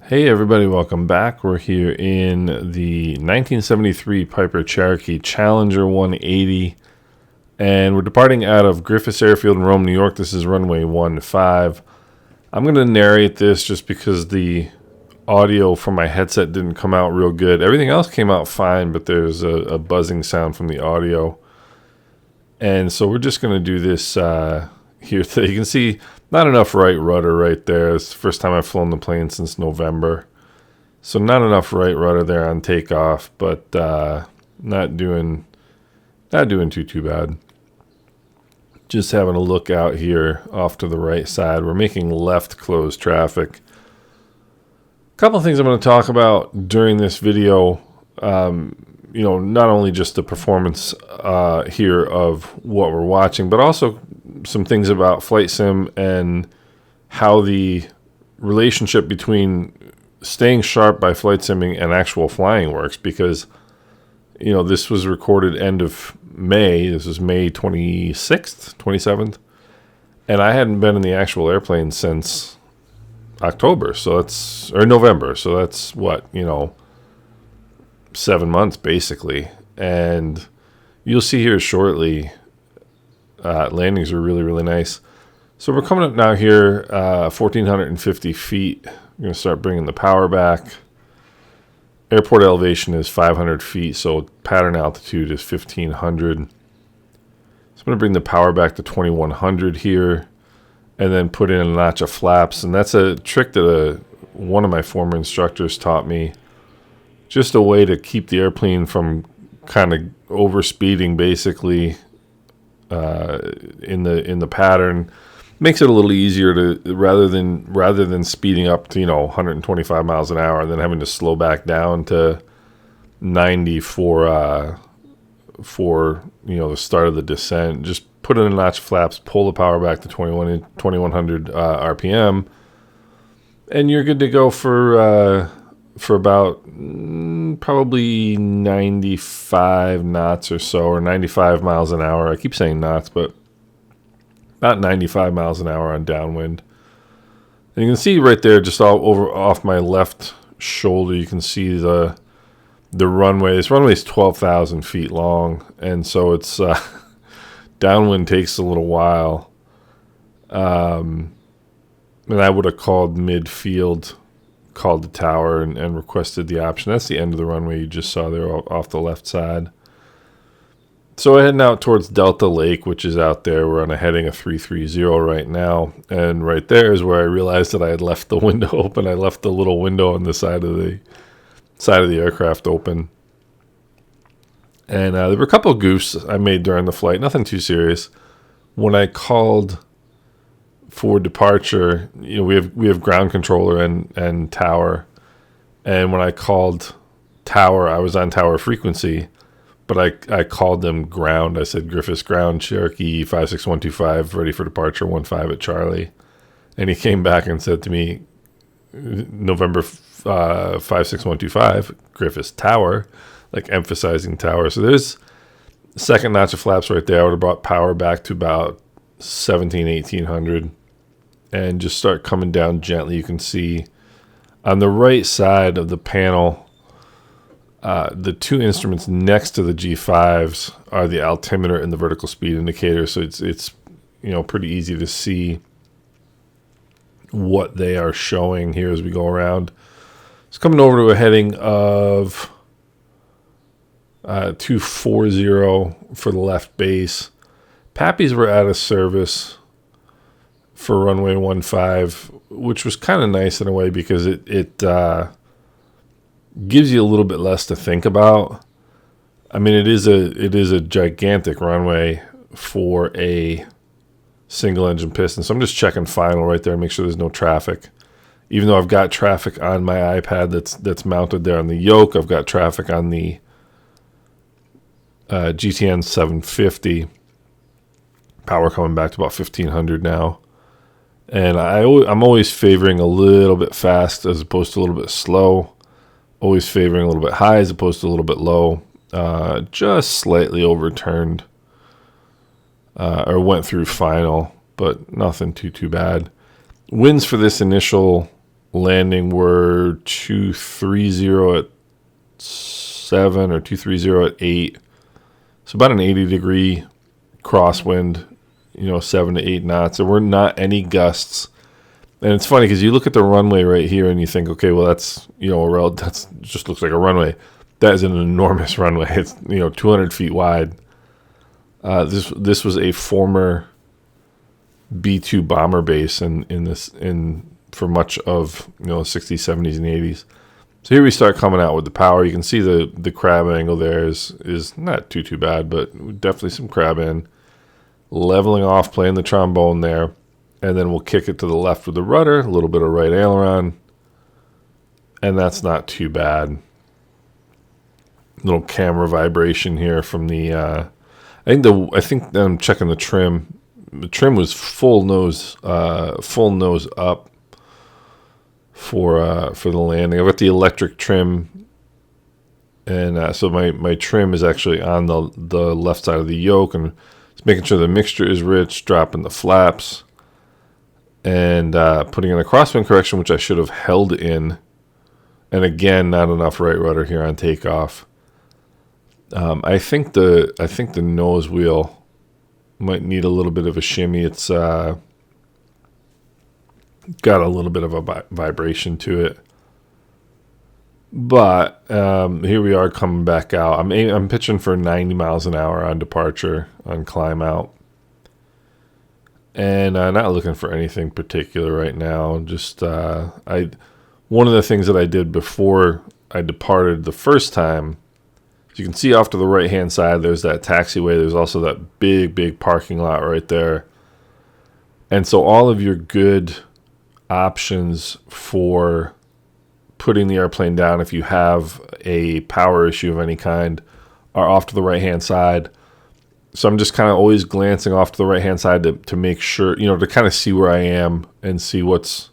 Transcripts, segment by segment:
Hey everybody, welcome back. We're here in the 1973 Piper Cherokee Challenger 180, and we're departing out of Griffiss Airfield in Rome, New York. This is runway 15. I'm going to narrate this just because the audio from my headset didn't come out real good. Everything else came out fine, but there's a buzzing sound from the audio. And so we're just going to do this here today. You can see not enough right rudder right there. It's the first time I've flown the plane since November. So not enough right rudder there on takeoff, but not doing too bad. Just having a look out here off to the right side. We're making left close traffic. A couple of things I'm going to talk about during this video. Not only just the performance here of what we're watching, but also some things about flight sim and how the relationship between staying sharp by flight simming and actual flying works, because this was recorded end of May. This is May 26th, 27th, and I hadn't been in the actual airplane since November, so that's what 7 months basically. And you'll see here shortly, landings are really nice. So we're coming up now here, 1,450 feet. We're going to start bringing the power back. Airport elevation is 500 feet, so pattern altitude is 1,500. So I'm going to bring the power back to 2,100 here, and then put in a notch of flaps. And that's a trick that one of my former instructors taught me. Just a way to keep the airplane from kind of overspeeding, basically, in the pattern. Makes it a little easier to rather than speeding up to 125 miles an hour and then having to slow back down to 90 for the start of the descent. Just put in a notch of flaps, pull the power back to 2100 RPM, and you're good to go for about probably 95 knots or so, or 95 miles an hour. I keep saying knots, but about 95 miles an hour on downwind. And you can see right there, just off my left shoulder, you can see the runway. This runway is 12,000 feet long, and so it's downwind takes a little while. And I would have called midfield, called the tower, and requested the option. That's the end of the runway you just saw there off the left side. So we're heading out towards Delta Lake, which is out there. We're on a heading of 330 right now, and right there is where I realized that I had left the window open. I left the little window on the side of the aircraft open, and there were a couple of goofs I made during the flight. Nothing too serious. When I called for departure, we have ground controller and tower, and when I called tower, I was on tower frequency, but I called them ground. I said Griffiss ground, Cherokee 56125, ready for departure 15 at Charlie, and he came back and said to me, November 56125, Griffiss tower, like emphasizing tower. So there's the second notch of flaps right there. I would have brought power back to about 1,800. And just start coming down gently. You can see on the right side of the panel, the two instruments next to the G5s are the altimeter and the vertical speed indicator. So it's pretty easy to see what they are showing here as we go around. It's coming over to a heading of 240 for the left base. Pappies were out of service for runway 15, which was kind of nice in a way, because it gives you a little bit less to think about. I mean, it is a gigantic runway for a single engine piston. So I'm just checking final right there, make sure there's no traffic. Even though I've got traffic on my iPad that's mounted there on the yoke, I've got traffic on the GTN 750. Power coming back to about 1,500 now. And I'm always favoring a little bit fast as opposed to a little bit slow. Always favoring a little bit high as opposed to a little bit low. Just slightly overturned or went through final, but nothing too bad. Winds for this initial landing were 230 at 7 or 230 at 8. So about an 80-degree crosswind, 7 to 8 knots. There were not any gusts. And it's funny because you look at the runway right here and you think, okay, well, that's, that's just looks like a runway. That is an enormous runway. It's, 200 feet wide. This was a former B-2 bomber base in for much of, 60s, 70s, and 80s. So here we start coming out with the power. You can see the crab angle there is not too bad, but definitely some crab in. Leveling off, playing the trombone there. And then we'll kick it to the left with the rudder, a little bit of right aileron. And that's not too bad. Little camera vibration here from the I think I'm checking the trim. The trim was full nose up for the landing. I've got the electric trim, and so my trim is actually on the left side of the yoke, and it's making sure the mixture is rich, dropping the flaps, and putting in a crosswind correction, which I should have held in. And again, not enough right rudder here on takeoff. I think the nose wheel might need a little bit of a shimmy. It's got a little bit of a vibration to it. But here we are coming back out. I'm pitching for 90 miles an hour on departure on climb out. And not looking for anything particular right now. Just one of the things that I did before I departed the first time, as you can see off to the right-hand side, there's that taxiway. There's also that big parking lot right there. And so all of your good options for putting the airplane down if you have a power issue of any kind are off to the right-hand side. So I'm just kind of always glancing off to the right-hand side to make sure, to kind of see where I am and see what's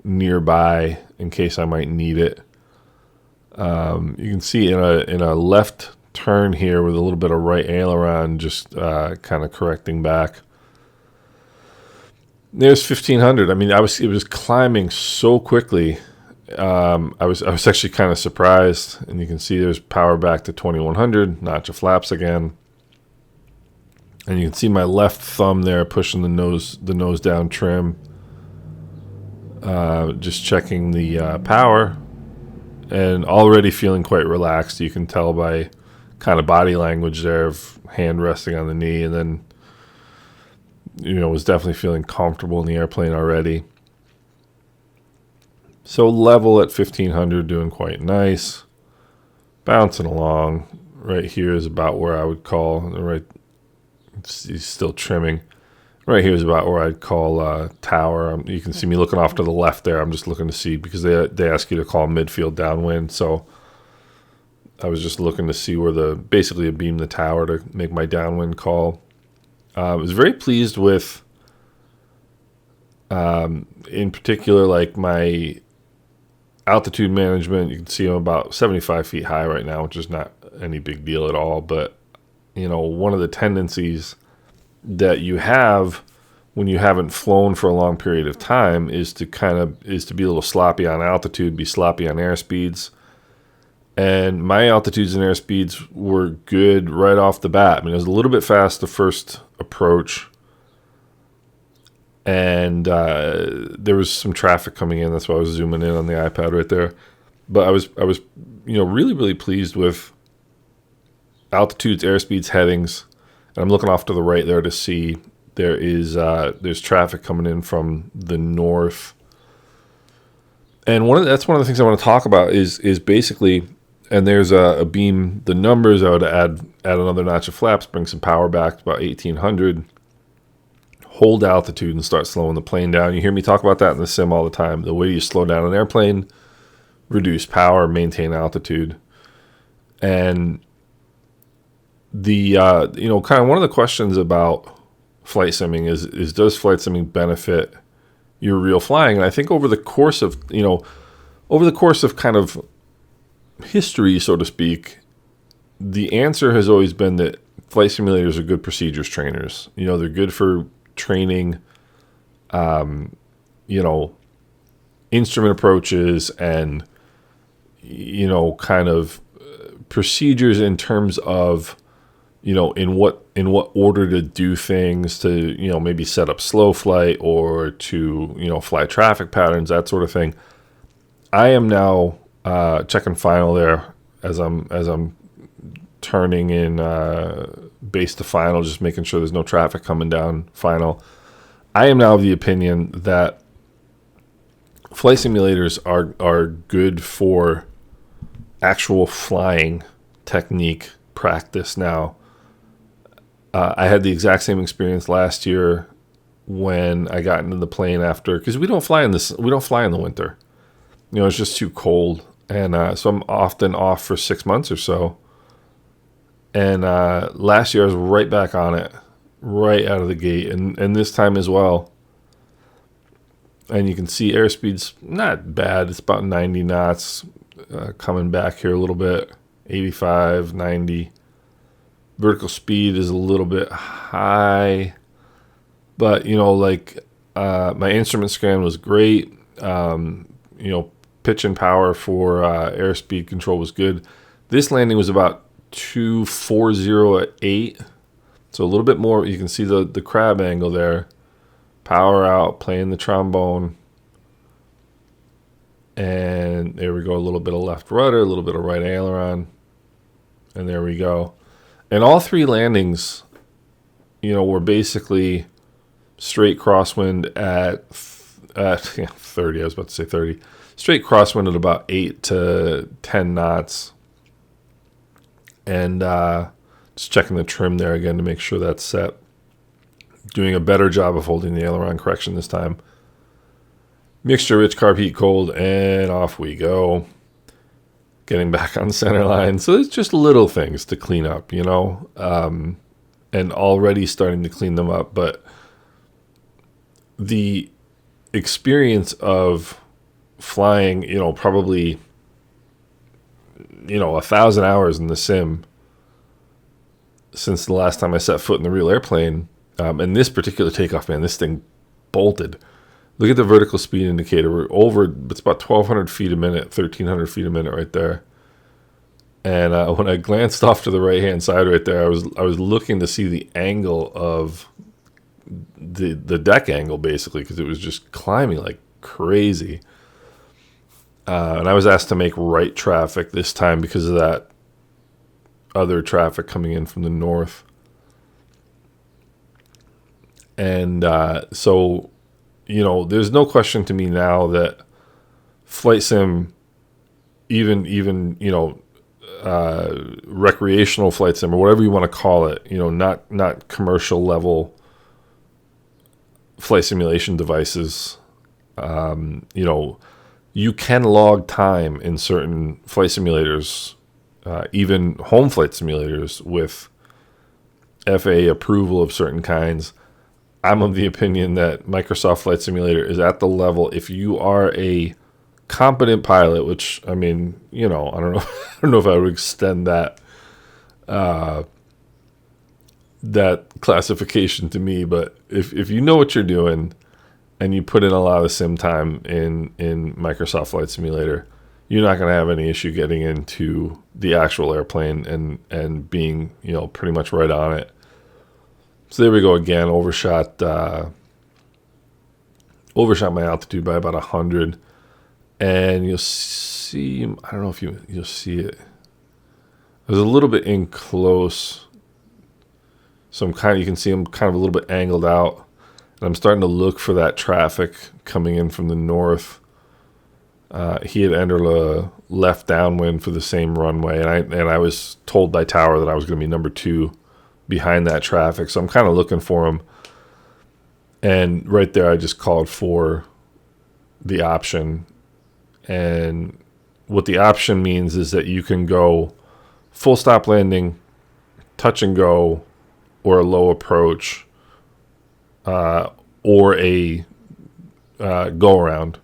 nearby in case I might need it. You can see in a left turn here with a little bit of right aileron, just kind of correcting back. There's 1500. I mean, it was climbing so quickly. I was actually kind of surprised, and you can see there's power back to 2100, notch of flaps again. And you can see my left thumb there pushing the nose down trim. Just checking the power, and already feeling quite relaxed. You can tell by kind of body language there of hand resting on the knee, and then was definitely feeling comfortable in the airplane already. So level at 1500, doing quite nice. Bouncing along. Right here is about where I would call, right, he's still trimming. Right here is about where I'd call tower. You can see me looking off to the left there. I'm just looking to see, because they ask you to call midfield downwind. So I was just looking to see where basically beam the tower to make my downwind call. I was very pleased with, in particular, like my altitude management. You can see I'm about 75 feet high right now, which is not any big deal at all. But, one of the tendencies that you have when you haven't flown for a long period of time is to be a little sloppy on altitude, be sloppy on airspeeds. And my altitudes and airspeeds were good right off the bat. I mean, it was a little bit fast the first approach, and there was some traffic coming in. That's why I was zooming in on the iPad right there. But I was really pleased with altitudes, airspeeds, headings. And I'm looking off to the right there to see there's traffic coming in from the north. And that's one of the things I want to talk about is basically, and there's a beam, the numbers I would add another notch of flaps, bring some power back to about 1800, hold altitude and start slowing the plane down. You hear me talk about that in the sim all the time. The way you slow down an airplane, reduce power, maintain altitude. And the kind of one of the questions about flight simming is does flight simming benefit your real flying? And I think over the course of kind of history, so to speak, the answer has always been that flight simulators are good procedures trainers. They're good for training instrument approaches and, kind of procedures in terms of, in what order to do things, to, maybe set up slow flight or to, fly traffic patterns, that sort of thing. I am now checking final there as I'm turning in base to final, just making sure there's no traffic coming down final. I am now of the opinion that flight simulators are good for actual flying technique practice now. I had the exact same experience last year when I got into the plane after, because we don't fly in the winter. It's just too cold, and so I'm often off for 6 months or so. And last year I was right back on it, right out of the gate, and this time as well. And you can see airspeed's not bad. It's about 90 knots, coming back here a little bit, 85, 90. Vertical speed is a little bit high, but my instrument scan was great. Pitch and power for airspeed control was good. This landing was about 240 at 8, so a little bit more. You can see the crab angle there. Power out, playing the trombone, and there we go. A little bit of left rudder, a little bit of right aileron, and there we go. And all three landings, were basically straight crosswind at 30. I was about to say 30. Straight crosswind at about 8 to 10 knots. And just checking the trim there again to make sure that's set. Doing a better job of holding the aileron correction this time. Mixture rich, carb heat cold, and off we go. Getting back on the center line. So it's just little things to clean up, and already starting to clean them up. But the experience of flying, probably, 1,000 hours in the sim since the last time I set foot in the real airplane. And this particular takeoff, man, this thing bolted. Look at the vertical speed indicator. We're over, it's about 1,200 feet a minute, 1,300 feet a minute right there. And when I glanced off to the right-hand side right there, I was looking to see the angle of the deck angle, basically, because it was just climbing like crazy. And I was asked to make right traffic this time because of that other traffic coming in from the north. And so, there's no question to me now that flight sim, even recreational flight sim or whatever you want to call it, not commercial level flight simulation devices, you can log time in certain flight simulators, even home flight simulators with FAA approval of certain kinds. I'm of the opinion that Microsoft Flight Simulator is at the level, if you are a competent pilot, which, I mean, I don't know, I don't know if I would extend that classification to me, but if you know what you're doing and you put in a lot of sim time in Microsoft Flight Simulator, you're not going to have any issue getting into the actual airplane and being, pretty much right on it. So there we go again, overshot my altitude by about 100. And you'll see, I don't know if you'll see it. I was a little bit in close. So you can see I'm kind of a little bit angled out. And I'm starting to look for that traffic coming in from the north. He had entered a left downwind for the same runway. And I was told by tower that I was going to be number 2 behind that traffic. So I'm kind of looking for him. And right there, I just called for the option. And what the option means is that you can go full stop landing, touch and go, or a low approach, or a go around.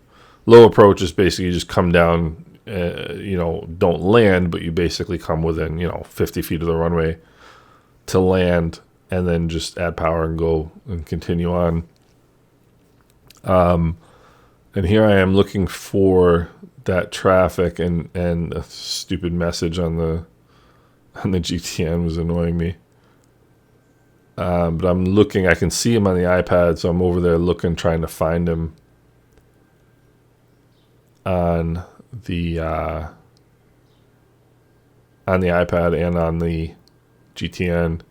Low approach is basically you just come down, don't land, but you basically come within, 50 feet of the runway to land, and then just add power and go and continue on. And And here I am looking for that traffic, and a stupid message on the GTN was annoying me. But I'm looking, I can see him on the iPad, so I'm over there looking, trying to find him on the iPad and on the GTN.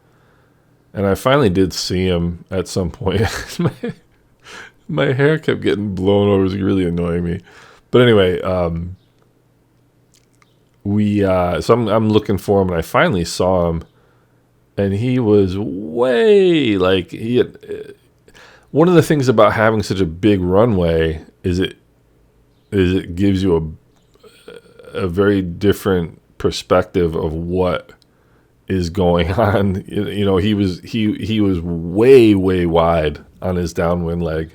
And I finally did see him at some point. My hair kept getting blown over. It was really annoying me. But anyway, so I'm looking for him, and I finally saw him, and he was way, like, he had, one of the things about having such a big runway is it gives you a very different perspective of what is going on. You know, he was way wide on his downwind leg,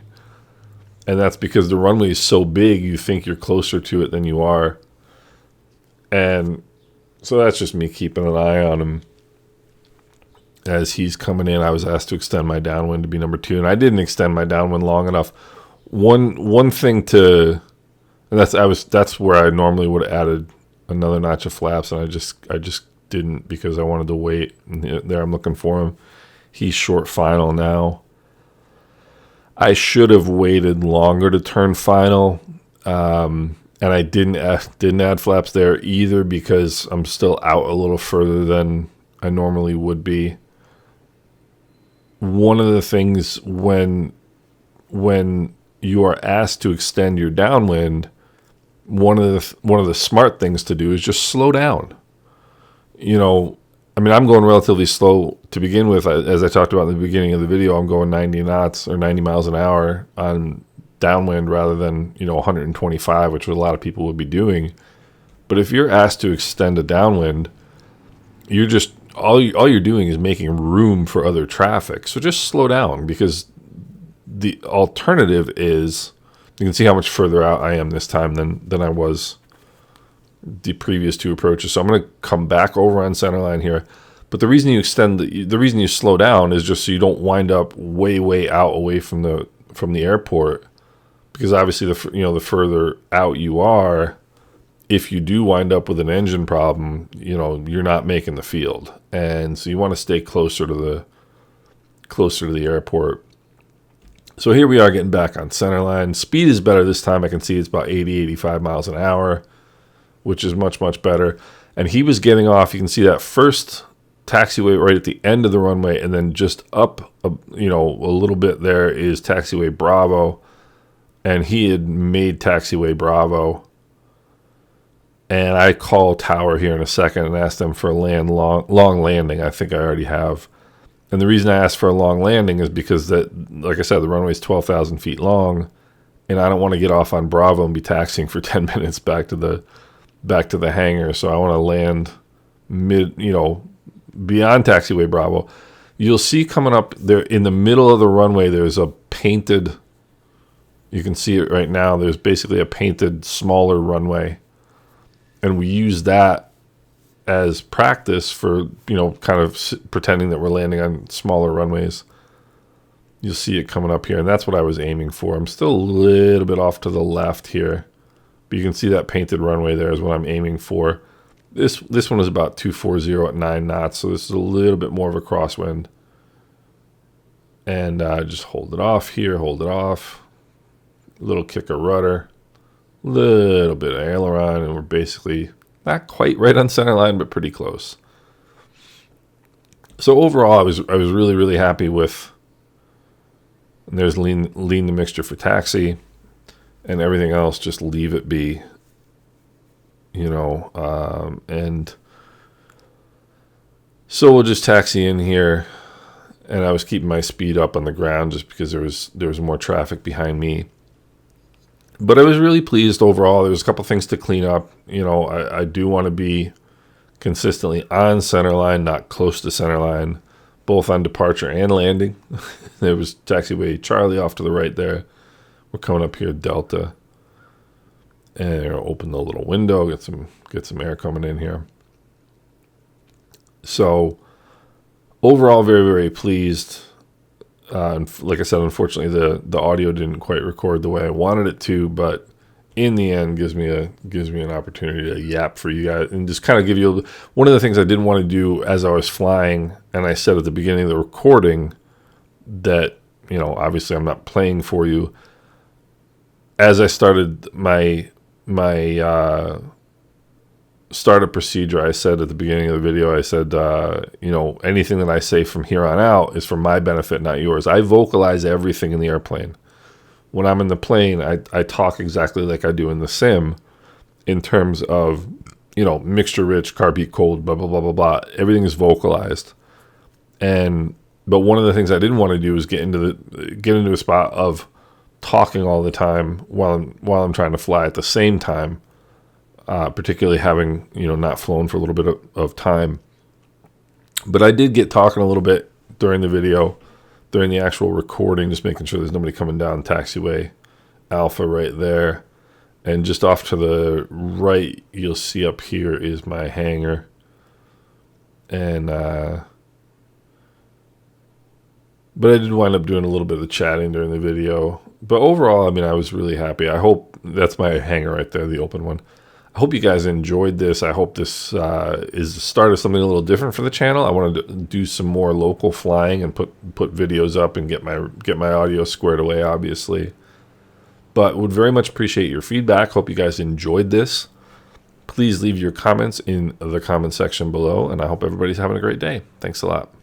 and that's because the runway is so big you think you're closer to it than you are. And so that's just me keeping an eye on him as he's coming in. I was asked to extend my downwind to be number 2, and I didn't extend my downwind long enough. One thing to, and that's where I normally would have added another notch of flaps, and I just didn't, because I wanted to wait. And there I'm looking for him. He's short final now. I should have waited longer to turn final, and I didn't add flaps there either, because I'm still out a little further than I normally would be. One of the things when you are asked to extend your downwind, one of the smart things to do is just slow down. You know, I mean, I'm going relatively slow to begin with. As I talked about in the beginning of the video, I'm going 90 knots or 90 miles an hour on downwind rather than, 125, which a lot of people would be doing. But if you're asked to extend a downwind, you're just, all you're doing is making room for other traffic. So just slow down, because the alternative is, you can see how much further out I am this time than I was the previous 2 approaches. So I'm going to come back over on centerline here. But the reason you the reason you slow down is just so you don't wind up way out away from the airport, because obviously the further out you are, if you do wind up with an engine problem, you're not making the field, and so you want to stay closer to the airport. So here we are getting back on centerline. Speed is better this time. I can see it's about 85 miles an hour, which is much better. And he was getting off. You can see that first taxiway right at the end of the runway, and then just up a little bit there is taxiway Bravo, and he had made taxiway Bravo. And I call tower here in a second and ask them for a long landing. I think I already have. And the reason I asked for a long landing is because like I said, the runway is 12,000 feet long, and I don't want to get off on Bravo and be taxiing for 10 minutes back to the hangar. So I want to land beyond taxiway Bravo. You'll see coming up there in the middle of the runway, there's a painted, you can see it right now, there's basically a painted smaller runway. And we use that as practice for, kind of pretending that we're landing on smaller runways. You'll see it coming up here, and that's what I was aiming for. I'm still a little bit off to the left here, but you can see that painted runway there is what I'm aiming for. This one is about 240 at 9 knots, so this is a little bit more of a crosswind. And just hold it off here, hold it off. A little kick of rudder, little bit of aileron, and we're basically not quite right on center line, but pretty close. So overall, I was really happy with. And there's lean the mixture for taxi, and everything else just leave it be. And so we'll just taxi in here, and I was keeping my speed up on the ground just because there was more traffic behind me. But I was really pleased overall. There was a couple things to clean up. I do want to be consistently on centerline, not close to centerline, both on departure and landing. There was taxiway Charlie off to the right there. We're coming up here Delta, and open the little window, get some air coming in here. So overall, very pleased. Like I said, unfortunately, the audio didn't quite record the way I wanted it to, but in the end, gives me an opportunity to yap for you guys and just kind of give you one of the things I didn't want to do as I was flying. And I said at the beginning of the recording that, you know, obviously I'm not playing for you. As I started my startup procedure, I said at the beginning of the video, I said, you know, anything that I say from here on out is for my benefit, not yours. I vocalize everything in the airplane. When I'm in the plane, I talk exactly like I do in the sim in terms of, you know, mixture rich, carb heat cold, blah, blah, blah, blah, blah. Everything is vocalized. But one of the things I didn't want to do is get into a spot of talking all the time while I'm trying to fly at the same time. Particularly having, you know, not flown for a little bit of time. But I did get talking a little bit during the video, during the actual recording, just making sure there's nobody coming down taxiway Alpha right there. And just off to the right, you'll see up here is my hangar. And, but I did wind up doing a little bit of chatting during the video. But overall, I mean, I was really happy. I hope that's my hangar right there, the open one. I hope you guys enjoyed this. I hope this is the start of something a little different for the channel. I wanted to do some more local flying and put videos up and get my audio squared away, obviously. But would very much appreciate your feedback. Hope you guys enjoyed this. Please leave your comments in the comment section below, and I hope everybody's having a great day. Thanks a lot.